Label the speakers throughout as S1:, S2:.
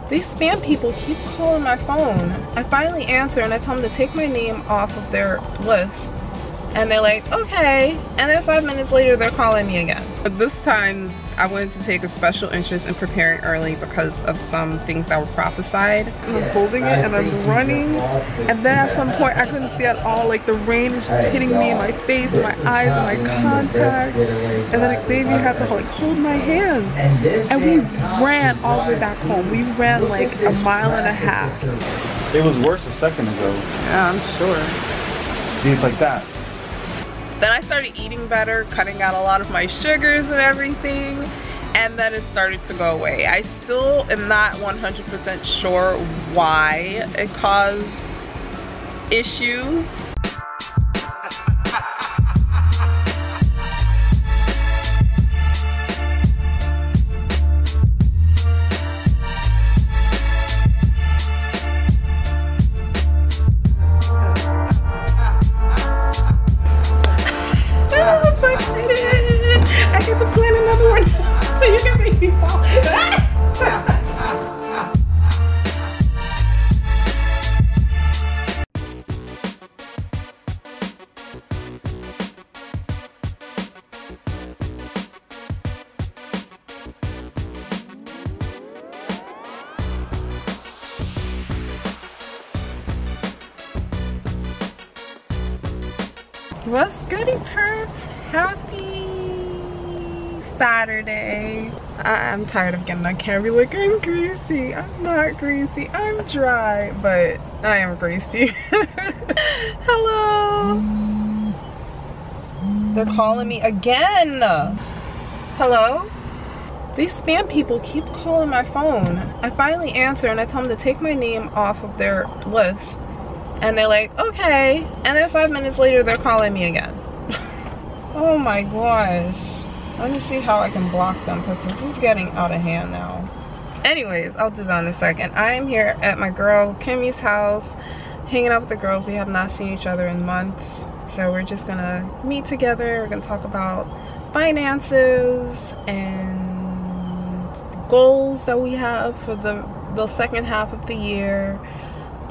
S1: These spam people keep calling my phone. I finally answer and I tell them to take my name off of their list. And they're like, okay. And then 5 minutes later, they're calling me again. But this time, I wanted to take a special interest in preparing early because of some things that were prophesied. And I'm holding it and I'm running. And then at some point, I couldn't see at all. Like the rain is just hitting me in my face, my eyes, and my contacts. And then Xavier had to like hold my hand. And we ran all the way back home. We ran like 1.5 miles.
S2: It was worse a second ago.
S1: Yeah, I'm sure.
S2: See, it's like that.
S1: Then I started eating better, cutting out a lot of my sugars and everything, and then it started to go away. I still am not 100% sure why it caused issues. I get to plan another one. You can make me fall. What's goody perps? Happy Saturday. I'm tired of getting on camera like I'm greasy. I'm not greasy. I'm dry, but I am greasy. Hello. They're calling me again. Hello? These spam people keep calling my phone. I finally answer and I tell them to take my name off of their list. And they're like, okay. And then 5 minutes later, they're calling me again. Oh my gosh. Let me see how I can block them because this is getting out of hand now. Anyways, I'll do that in a second. I am here at my girl Kimmy's house, hanging out with the girls. We have not seen each other in months. So we're just gonna meet together. We're gonna talk about finances and goals that we have for the second half of the year.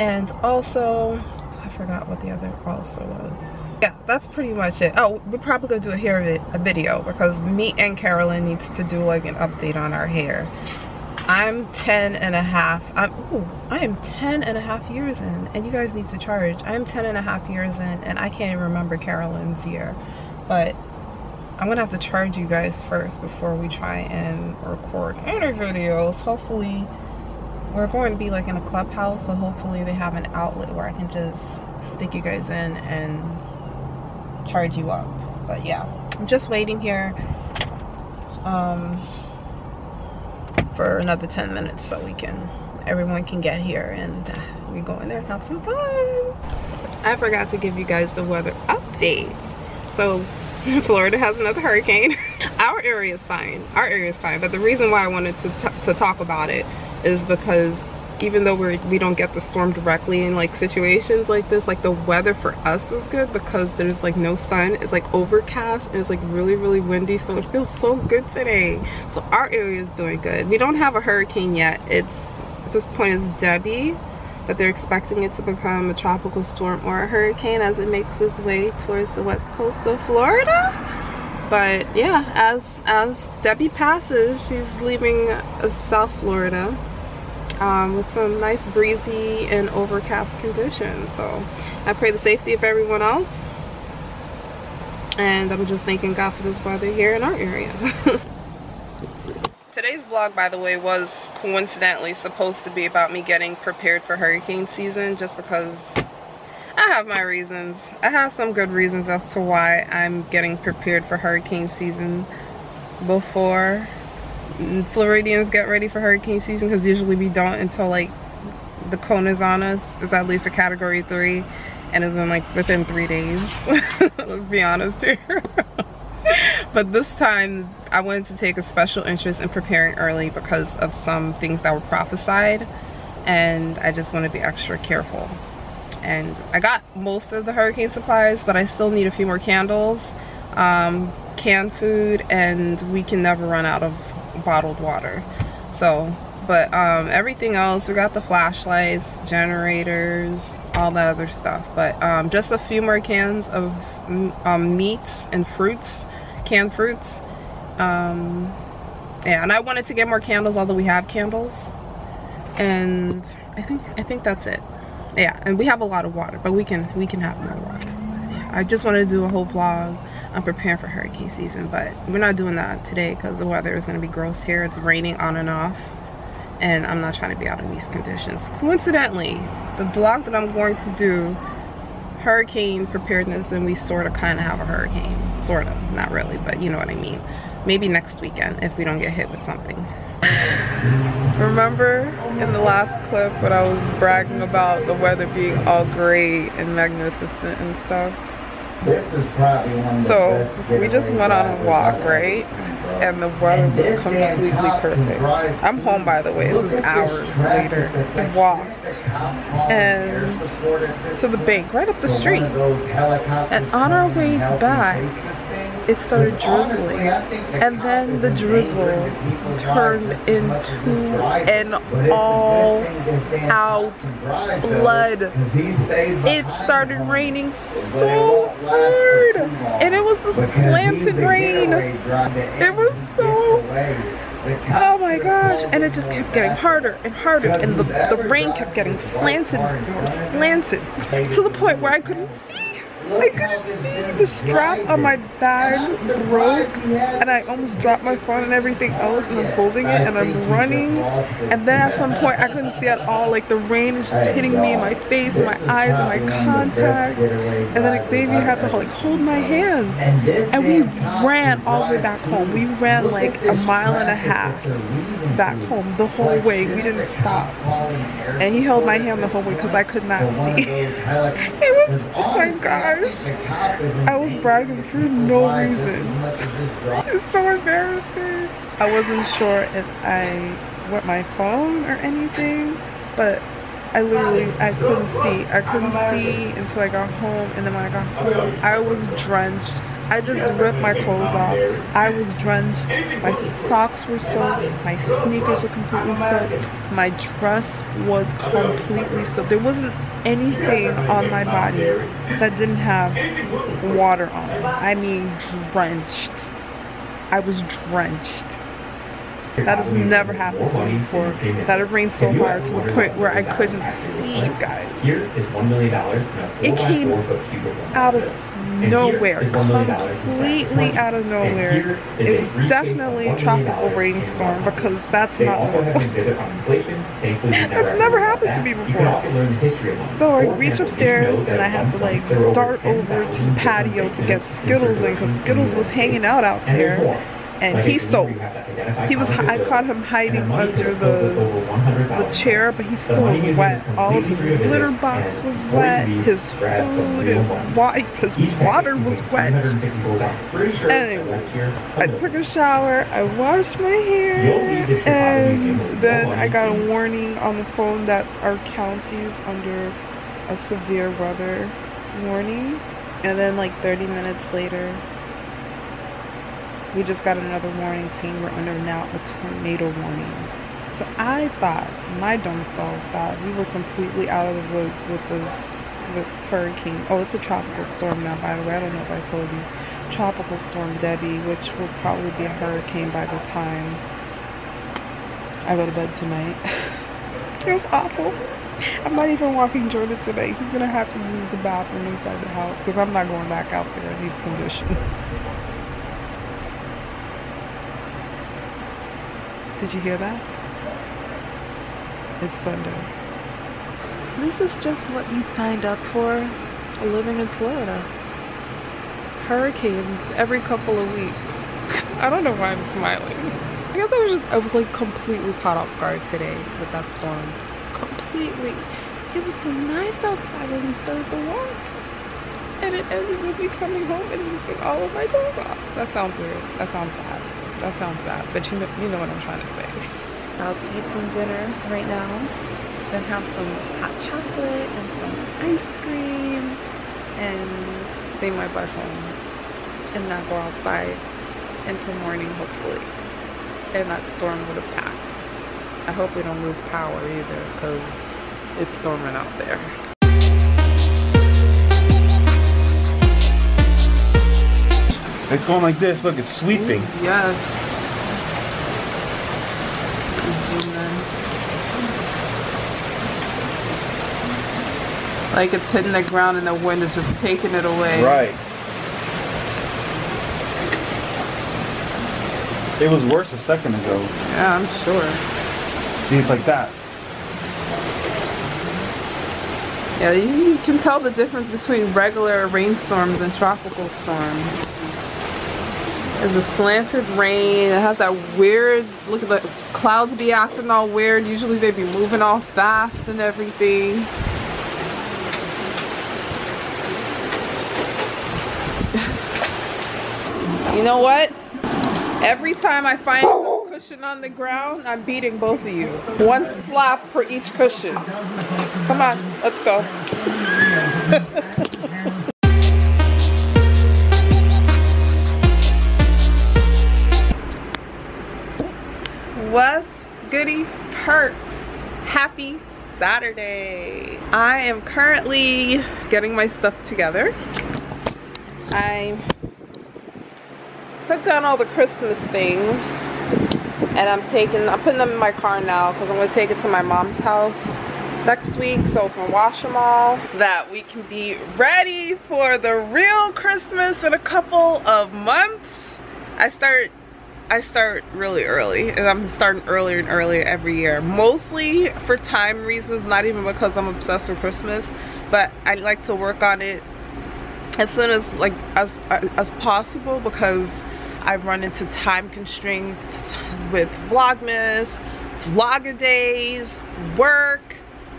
S1: And also, I forgot what the other also was. Yeah, that's pretty much it. Oh, we're probably gonna do a video because me and Carolyn needs to do like an update on our hair. I'm 10 and a half. I am 10 and a half years in, and you guys need to charge. I am 10 and a half years in, and I can't even remember Carolyn's year. But I'm gonna have to charge you guys first before we try and record any videos. Hopefully, we're going to be like in a clubhouse, so hopefully they have an outlet where I can just stick you guys in and charge you up. But yeah, I'm just waiting here for another 10 minutes so everyone can get here and we go in there and have some fun. I forgot to give you guys the weather update. So Florida has another hurricane. Our area is fine. Our area is fine. But the reason why I wanted to talk about it is because even though we don't get the storm directly in like situations like this, like the weather for us is good because there's like no sun. It's like overcast and it's like really windy, so it feels so good today. So our area is doing good. We don't have a hurricane yet. It's at this point it's Debby, but they're expecting it to become a tropical storm or a hurricane as it makes its way towards the west coast of Florida. But yeah, as Debby passes, she's leaving South Florida with some nice breezy and overcast conditions. So I pray the safety of everyone else, and I'm just thanking God for this weather here in our area. Today's vlog, by the way, was coincidentally supposed to be about me getting prepared for hurricane season, just because I have my reasons. I have some good reasons as to why I'm getting prepared for hurricane season before Floridians get ready for hurricane season, because usually we don't until like the cone is on us. It's at least a category 3 and it's been like within 3 days. Let's be honest here. But this time I wanted to take a special interest in preparing early because of some things that were prophesied, and I just want to be extra careful. And I got most of the hurricane supplies, but I still need a few more candles, canned food, and we can never run out of bottled water. So But everything else, we got the flashlights, generators, all the other stuff. But just a few more cans of meats and fruits, canned fruits. Yeah, and I wanted to get more candles, although we have candles. And I think that's it. Yeah, and we have a lot of water, but we can have more water. Yeah, I just wanted to do a whole vlog. I'm preparing for hurricane season, but we're not doing that today because the weather is going to be gross here. It's raining on and off, and I'm not trying to be out in these conditions. Coincidentally, the vlog that I'm going to do, hurricane preparedness, and we sort of kind of have a hurricane. Sort of, not really, but you know what I mean. Maybe next weekend if we don't get hit with something. Remember in the last clip when I was bragging about the weather being all great and magnificent and stuff?
S3: This is probably one of the best.
S1: So we just went on a walk, right? And the weather was completely perfect. I'm home, by the way. This is hours later. We walked and to the bank right up the street. And on our way back, it started drizzling, and then the drizzle turned into an all-out flood. It started raining so hard, and it was the slanted rain. It was so, oh my gosh, and it just kept getting harder and harder, and the rain kept getting slanted more slanted to the point where I couldn't see. I couldn't see. The strap on my bag broke, and I almost dropped my phone and everything else, and I'm holding it and I'm running, and then at some point I couldn't see at all. Like the rain is just hitting me in my face and my eyes and my contacts, and then Xavier had to like hold my hand, and we ran all the way back home. We ran like a mile and a half back home the whole way. We didn't stop, and he held my hand the whole way because I could not see. It was, oh my god, I was bragging for no reason. It's so embarrassing. I wasn't sure if I wet my phone or anything, but I couldn't see. I couldn't see until I got home, and then when I got home, I was drenched. I just ripped my clothes off. I was drenched. My socks were soaked. My sneakers were completely soaked. My dress was completely soaked. There wasn't anything on my body that didn't have water on it. I mean drenched. I was drenched. That has never happened to me before. That it rained so hard to the point where I couldn't see, you guys.
S3: Here is $1 million.
S1: It came out of nowhere, completely out of nowhere. It was definitely a tropical rainstorm because that's not normal. That's never happened to me before. So I reached upstairs and I had to like dart over to the patio to get Skittles in because Skittles was hanging out there. And he soaked. I caught him hiding under the chair, but he still was wet. All of his litter box was wet. His food, his water was wet. Anyways, I took a shower. I washed my hair, and then I got a warning on the phone that our county is under a severe weather warning. And then like 30 minutes later, we just got another warning saying we're under now a tornado warning. So I thought, my dumb self thought we were completely out of the woods with hurricane. Oh, it's a tropical storm now, by the way. I don't know if I told you. Tropical storm Debby, which will probably be a hurricane by the time I go to bed tonight. It was awful. I'm not even walking Jordan today. He's gonna have to use the bathroom inside the house because I'm not going back out there in these conditions. Did you hear that? It's thunder. This is just what we signed up for living in Florida. Hurricanes every couple of weeks. I don't know why I'm smiling. I guess I was like completely caught off guard today with that storm. Completely. It was so nice outside when we started the walk. And it ended with me coming home and leaving all of my clothes off. That sounds weird. That sounds bad. That sounds bad, but you know what I'm trying to say. About to eat some dinner right now, then have some hot chocolate and some ice cream, and stay my butt home and not go outside until morning, hopefully, and that storm would have passed. I hope we don't lose power either because it's storming out there.
S2: It's going like this. Look, it's sweeping.
S1: Yes. Zoom in. Like it's hitting the ground and the wind is just taking it away.
S2: Right. It was worse a second ago.
S1: Yeah, I'm sure.
S2: See, it's like that.
S1: Yeah, you can tell the difference between regular rainstorms and tropical storms. There's a slanted rain. It has that weird, look at the clouds be acting all weird. Usually they be moving all fast and everything. You know what? Every time I find a cushion on the ground, I'm beating both of you. One slap for each cushion. Come on, let's go. What's goody perks? Happy Saturday. I am currently getting my stuff together. I took down all the Christmas things and I'm putting them in my car now because I'm going to take it to my mom's house next week so we can wash them all, that we can be ready for the real Christmas in a couple of months. I start really early, and I'm starting earlier and earlier every year, mostly for time reasons, not even because I'm obsessed with Christmas, but I like to work on it as soon as as possible because I've run into time constraints with Vlogmas, Vlogadays, work.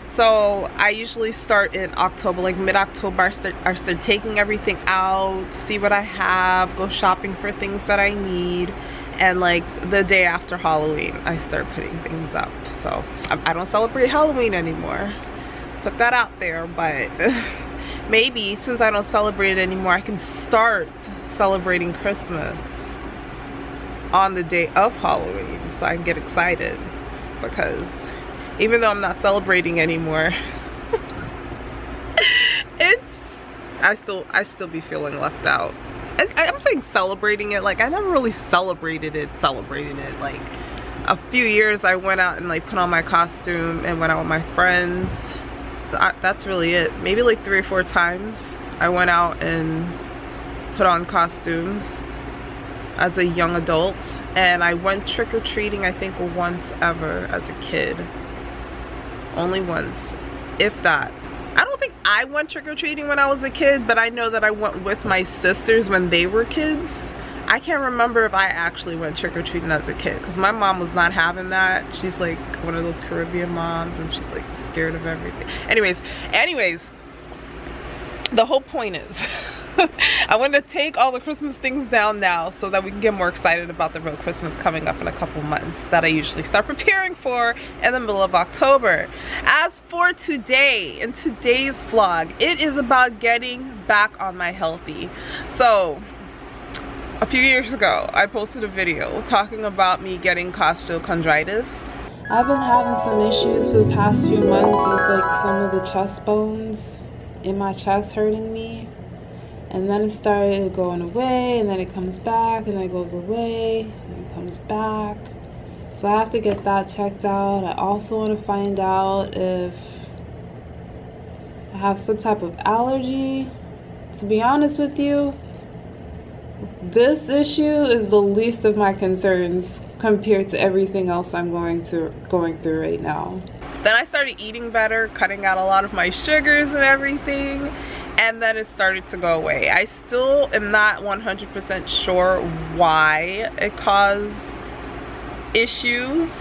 S1: So I usually start in October, like mid-October. I start taking everything out, see what I have, go shopping for things that I need, and like the day after Halloween, I start putting things up. So I don't celebrate Halloween anymore. Put that out there, but maybe since I don't celebrate it anymore, I can start celebrating Christmas on the day of Halloween so I can get excited, because even though I'm not celebrating anymore, I still be feeling left out. I'm saying celebrating it, like I never really celebrated it. Like a few years I went out and like put on my costume and went out with my friends. That's really it. Maybe like 3 or 4 times I went out and put on costumes as a young adult, and I went trick-or-treating I think once ever as a kid. Only once, if that. I don't think I went trick-or-treating when I was a kid, but I know that I went with my sisters when they were kids. I can't remember if I actually went trick-or-treating as a kid, because my mom was not having that. She's like one of those Caribbean moms, and she's like scared of everything. Anyways, the whole point is I want to take all the Christmas things down now so that we can get more excited about the real Christmas coming up in a couple months that I usually start preparing for in the middle of October. As for today, in today's vlog, it is about getting back on my healthy. So a few years ago, I posted a video talking about me getting costochondritis. I've been having some issues for the past few months with like some of the chest bones in my chest hurting me. And then it started going away, and then it comes back, and then it goes away, and then it comes back. So I have to get that checked out. I also want to find out if I have some type of allergy. To be honest with you, this issue is the least of my concerns compared to everything else I'm going through right now. Then I started eating better, cutting out a lot of my sugars and everything, and then it started to go away. I still am not 100% sure why it caused issues,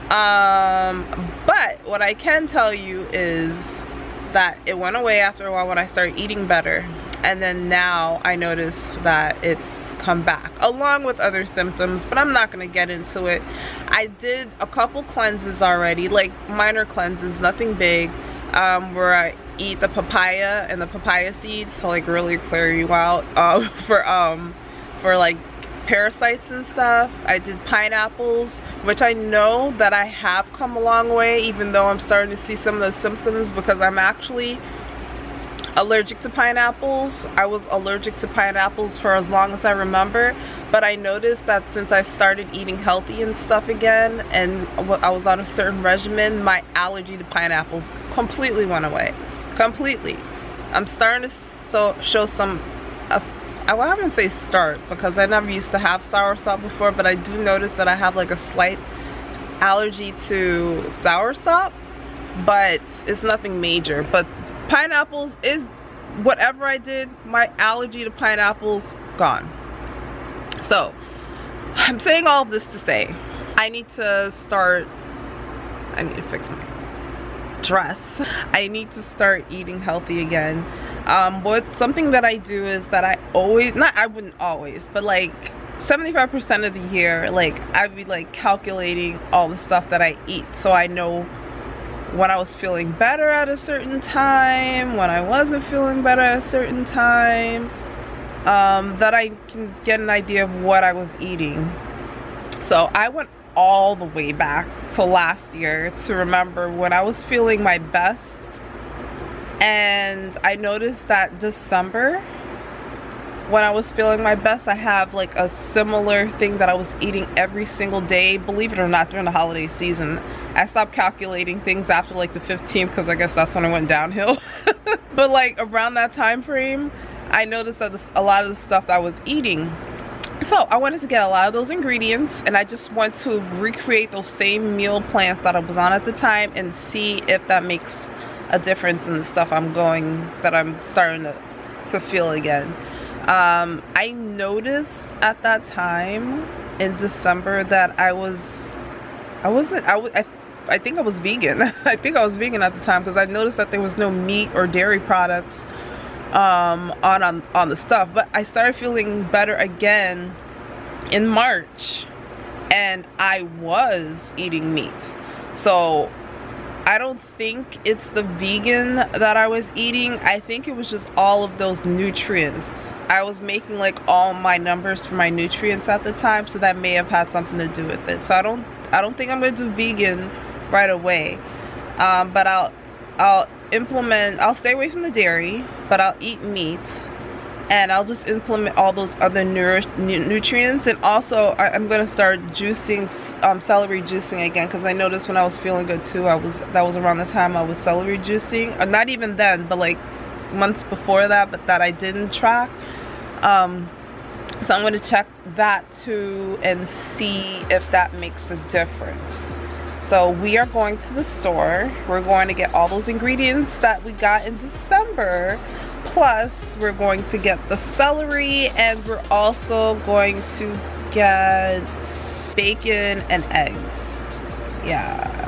S1: but what I can tell you is that it went away after a while when I started eating better, and then now I notice that it's come back along with other symptoms, but I'm not going to get into it. I did a couple cleanses already, like minor cleanses, nothing big, where I eat the papaya and the papaya seeds to like really clear you out for like parasites and stuff. I did pineapples, which I know that I have come a long way, even though I'm starting to see some of the symptoms, because I'm actually allergic to pineapples. I was allergic to pineapples for as long as I remember, but I noticed that since I started eating healthy and stuff again, and I was on a certain regimen, my allergy to pineapples completely went away. Completely. I'm starting to show some, I wouldn't say start, because I never used to have soursop before, but I do notice that I have like a slight allergy to soursop, but it's nothing major. But pineapples is, whatever I did, my allergy to pineapples gone. So I'm saying all of this to say I need to fix my dress. I need to start eating healthy again. Something that I do is that I wouldn't always, but like 75% of the year, like I'd be like calculating all the stuff that I eat, so I know when I was feeling better at a certain time, when I wasn't feeling better at a certain time, that I can get an idea of what I was eating. So I went all the way back to last year to remember when I was feeling my best, and I noticed that December, when I was feeling my best, I have like a similar thing that I was eating every single day, believe it or not, during the holiday season. I stopped calculating things after like the 15th, because I guess that's when it went downhill. But like around that time frame, I noticed that a lot of the stuff that I was eating. So I wanted to get a lot of those ingredients, and I just want to recreate those same meal plans that I was on at the time and see if that makes a difference in the stuff that I'm starting to feel again. I noticed at that time in December that I think I was vegan. I think I was vegan at the time, because I noticed that there was no meat or dairy products on the stuff. But I started feeling better again in March, and I was eating meat. So I don't think it's the vegan that I was eating. I think it was just all of those nutrients. I was making like all my numbers for my nutrients at the time, so that may have had something to do with it. So I don't think I'm gonna do vegan right away, but I'll stay away from the dairy, but I'll eat meat, and I'll just implement all those other nutrients. And also I'm gonna start juicing, celery juicing again, because I noticed when I was feeling good too, that was around the time I was celery juicing, not even then, but like months before that, but that I didn't track. So I'm going to check that too and see if that makes a difference. So we are going to the store. We're going to get all those ingredients that we got in December, plus we're going to get the celery, and we're also going to get bacon and eggs. Yeah,